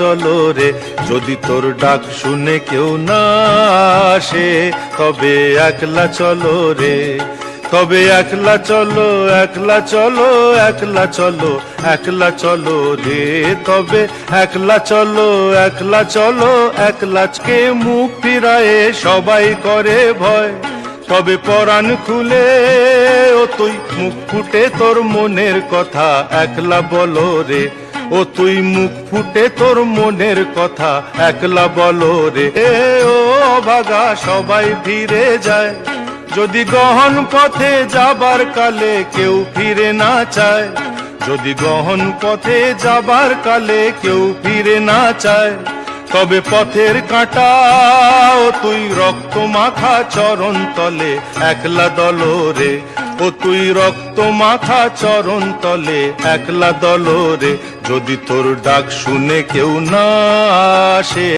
চলো রে, যদি তোর ডাক শুনে কেউ না আসে, তবে একলা চলো রে, তবে একলা চলো, একলা চলো, একলা চলো, একলা চলো রে, তবে একলা চলো, একলা চলো, একলা। কে মুখ ফিরায়ে সবাই করে ভয়, তবে পরাণ খুলে ও তুই মুখ ফুটে তোর মনের কথা একলা বলো রে, ও তুই মুখ ফুটে তোর মনের কথা একলা বলো রে। এ ও অভাগা সবাই ফিরে যায়, যদি গহন পথে যাবার কালে কেউ ফিরে না চায়, যদি গহন পথে যাবার কালে কেউ ফিরে না চায়, তবে পথের কাঁটা ও তুই রক্ত মাখা চরণ তলে একলা দলো রে, ও তুই রক্ত মাখা চরণ তলে একলা দলো রে, যদি তোর ডাক শুনে কেউ না আসে।